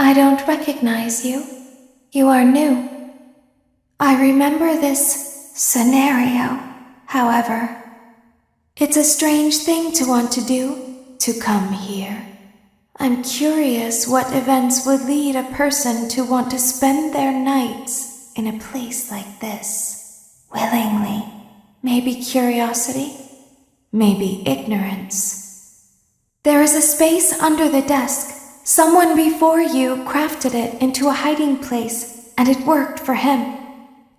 I don't recognize you. You are new. I remember this scenario, however. It's a strange thing to want to do, to come here. I'm curious what events would lead a person to want to spend their nights in a place like this, willingly. Maybe curiosity, maybe ignorance. There is a space under the desk. Someone before you crafted it into a hiding place, and it worked for him.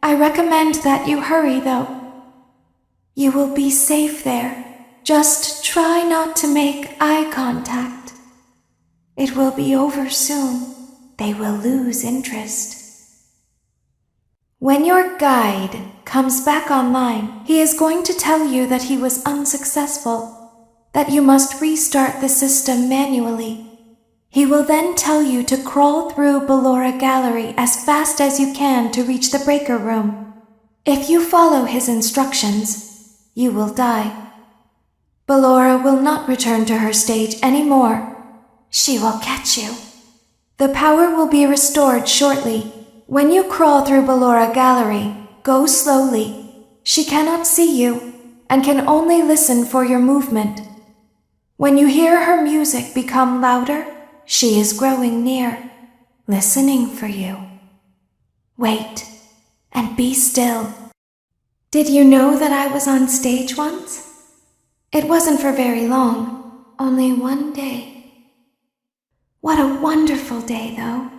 I recommend that you hurry, though. You will be safe there. Just try not to make eye contact. It will be over soon. They will lose interest. When your guide comes back online, he is going to tell you that he was unsuccessful, that you must restart the system manually. He will then tell you to crawl through Ballora Gallery as fast as you can to reach the breaker room. If you follow his instructions, you will die. Ballora will not return to her stage anymore. She will catch you. The power will be restored shortly. When you crawl through Ballora Gallery, go slowly. She cannot see you and can only listen for your movement. When you hear her music become louder, she is growing near, listening for you. Wait and be still. Did you know that I was on stage once? It wasn't for very long, only one day. What a wonderful day, though.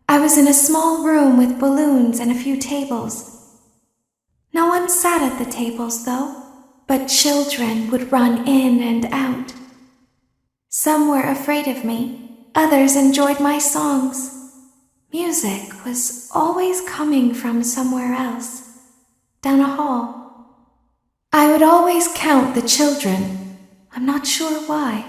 I was in a small room with balloons and a few tables. No one sat at the tables, though, but children would run in and out. Some were afraid of me, others enjoyed my songs. Music was always coming from somewhere else. Down a hall. I would always count the children. I'm not sure why.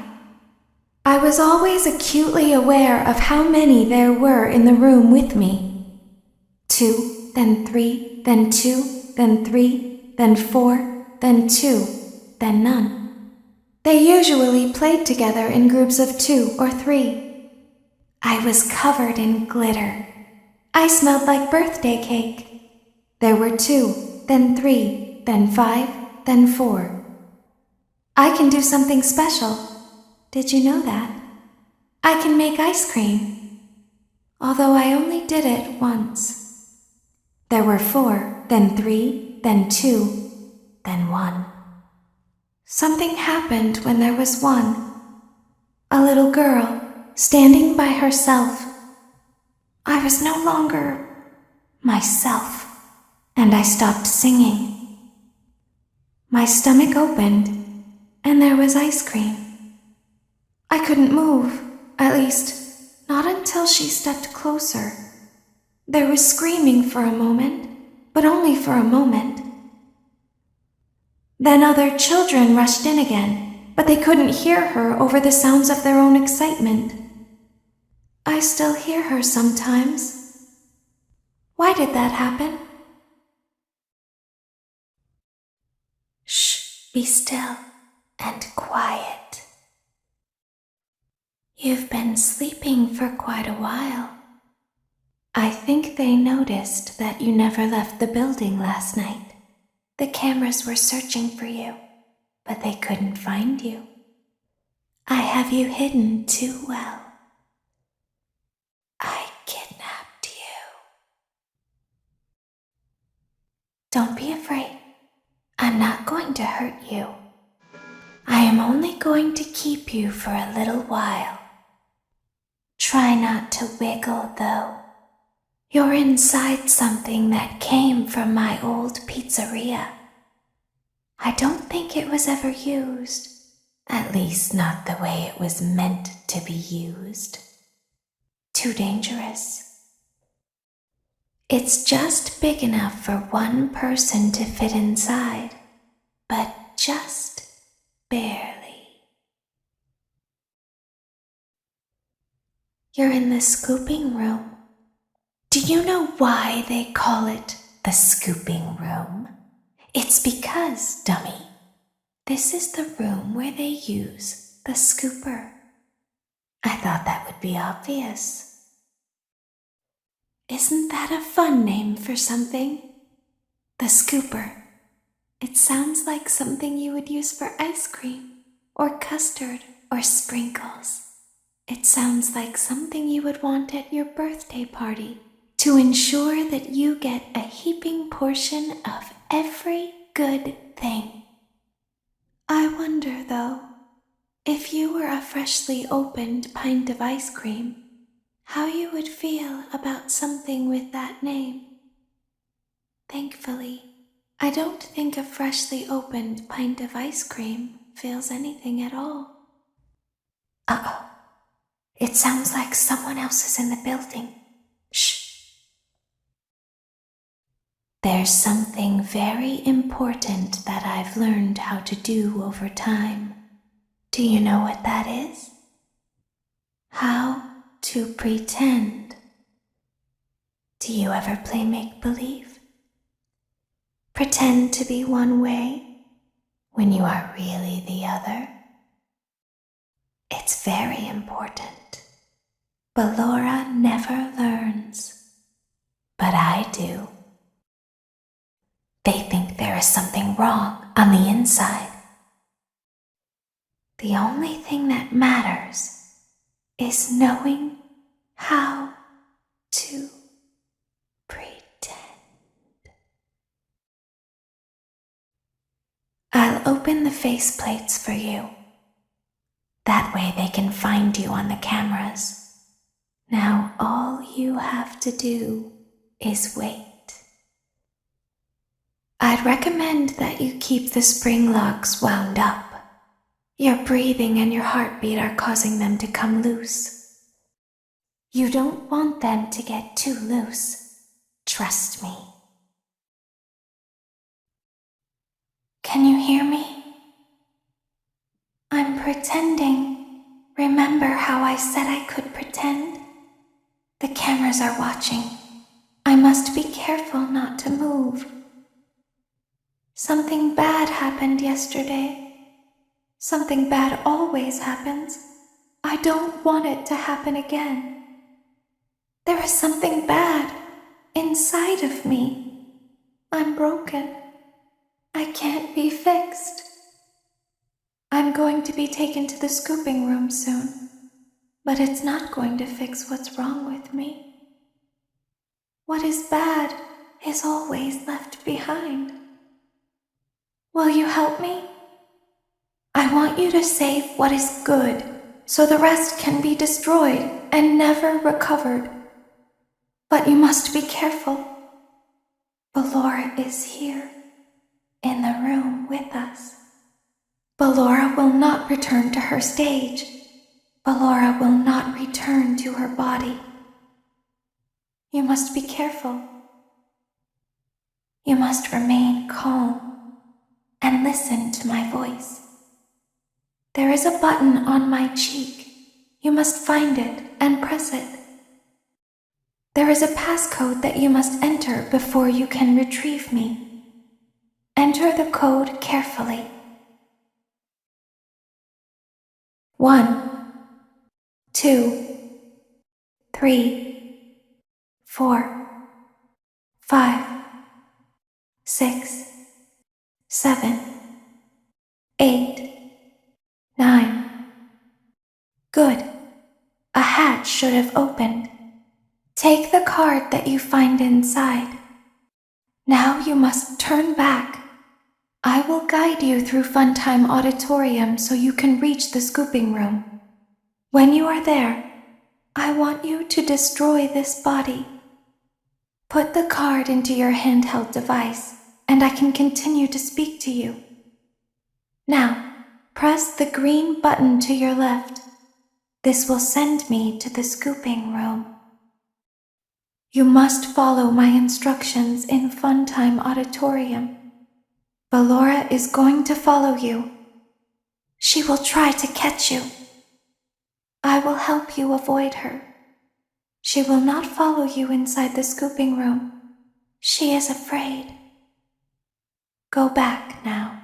I was always acutely aware of how many there were in the room with me. 2, then 3, then 2, then 3, then 4, then 2, then none. They usually played together in groups of 2 or 3. I was covered in glitter. I smelled like birthday cake. There were 2. Then 3, then 5, then 4. I can do something special. Did you know that? I can make ice cream. Although I only did it once. There were 4, then 3, then 2, then 1. Something happened when there was 1. A little girl standing by herself. I was no longer myself. And I stopped singing. My stomach opened, and there was ice cream. I couldn't move, at least, not until she stepped closer. There was screaming for a moment, but only for a moment. Then other children rushed in again, but they couldn't hear her over the sounds of their own excitement. I still hear her sometimes. Why did that happen? Shh, be still and quiet. You've been sleeping for quite a while. I think they noticed that you never left the building last night. The cameras were searching for you, but they couldn't find you. I have you hidden too well. I kidnapped you. Don't be afraid. I'm not going to hurt you. I am only going to keep you for a little while. Try not to wiggle, though. You're inside something that came from my old pizzeria. I don't think it was ever used. At least not the way it was meant to be used. Too dangerous. It's just big enough for one person to fit inside, but just barely. You're in the scooping room. Do you know why they call it the scooping room? It's because, dummy, this is the room where they use the scooper. I thought that would be obvious. Isn't that a fun name for something? The scooper. It sounds like something you would use for ice cream, or custard, or sprinkles. It sounds like something you would want at your birthday party to ensure that you get a heaping portion of every good thing. I wonder, though, if you were a freshly opened pint of ice cream, how you would feel about something with that name. Thankfully, I don't think a freshly opened pint of ice cream feels anything at all. Uh-oh. It sounds like someone else is in the building. Shh. There's something very important that I've learned how to do over time. Do you know what that is? How to pretend. Do you ever play make-believe? Pretend to be one way when you are really the other? It's very important. But Laura never learns. But I do. They think there is something wrong on the inside. The only thing that matters is knowing how to pretend. I'll open the faceplates for you. That way they can find you on the cameras. Now all you have to do is wait. I'd recommend that you keep the spring locks wound up. Your breathing and your heartbeat are causing them to come loose. You don't want them to get too loose. Trust me. Can you hear me? I'm pretending. Remember how I said I could pretend? The cameras are watching. I must be careful not to move. Something bad happened yesterday. Something bad always happens. I don't want it to happen again. There is something bad inside of me. I'm broken. I can't be fixed. I'm going to be taken to the scooping room soon, but it's not going to fix what's wrong with me. What is bad is always left behind. Will you help me? I want you to save what is good, so the rest can be destroyed and never recovered. But you must be careful. Ballora is here, in the room with us. Ballora will not return to her stage. Ballora will not return to her body. You must be careful. You must remain calm and listen to my voice. There is a button on my cheek. You must find it and press it. There is a passcode that you must enter before you can retrieve me. Enter the code carefully. 1, 2, 3, 4, 5, 6, 7, 8, 9. Good. A hatch should have opened. Take the card that you find inside. Now you must turn back. I will guide you through Funtime Auditorium so you can reach the scooping room. When you are there, I want you to destroy this body. Put the card into your handheld device, and I can continue to speak to you. Now, press the green button to your left. This will send me to the scooping room. You must follow my instructions in Funtime Auditorium. Ballora is going to follow you. She will try to catch you. I will help you avoid her. She will not follow you inside the scooping room. She is afraid. Go back now.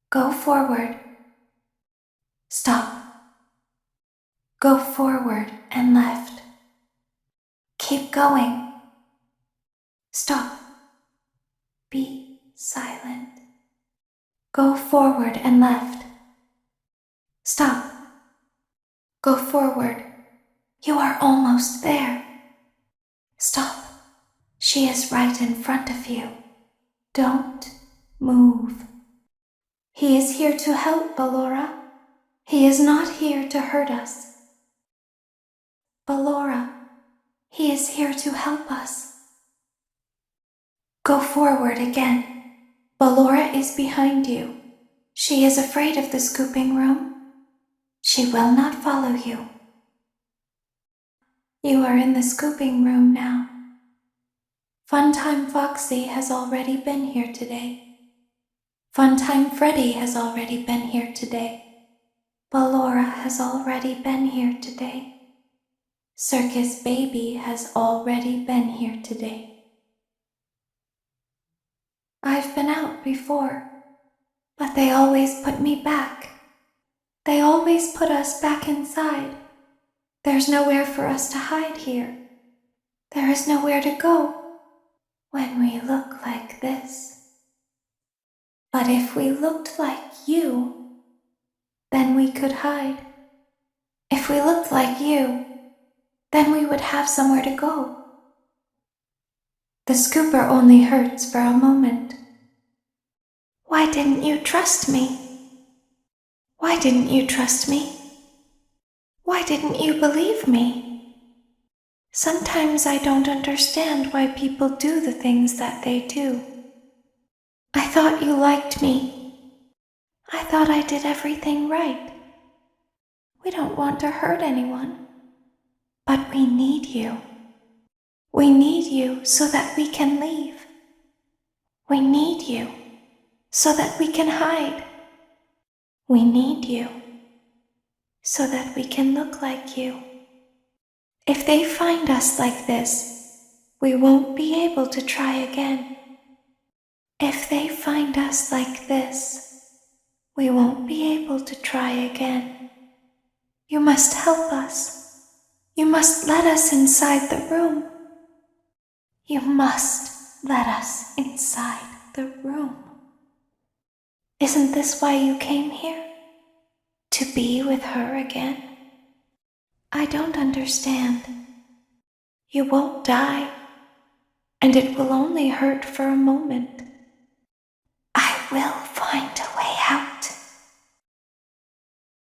Go forward. Stop. Go forward and left. Keep going? Stop. Be silent. Go forward and left. Stop. Go forward. You are almost there. Stop. She is right in front of you. Don't move. He is here to help, Ballora. He is not here to hurt us. Ballora, he is here to help us. Go forward again. Ballora is behind you. She is afraid of the scooping room. She will not follow you. You are in the scooping room now. Funtime Foxy has already been here today. Funtime Freddy has already been here today. Ballora has already been here today. Circus Baby has already been here today. I've been out before, but they always put me back. They always put us back inside. There's nowhere for us to hide here. There is nowhere to go when we look like this. But if we looked like you, then we could hide. If we looked like you, then we would have somewhere to go. The scooper only hurts for a moment. Why didn't you trust me? Why didn't you trust me? Why didn't you believe me? Sometimes I don't understand why people do the things that they do. I thought you liked me. I thought I did everything right. We don't want to hurt anyone, but we need you. We need you so that we can leave. We need you so that we can hide. We need you so that we can look like you. If they find us like this, we won't be able to try again. If they find us like this, we won't be able to try again. You must help us. You must let us inside the room. You must let us inside the room. Isn't this why you came here? To be with her again? I don't understand. You won't die, and it will only hurt for a moment. I will find a way out.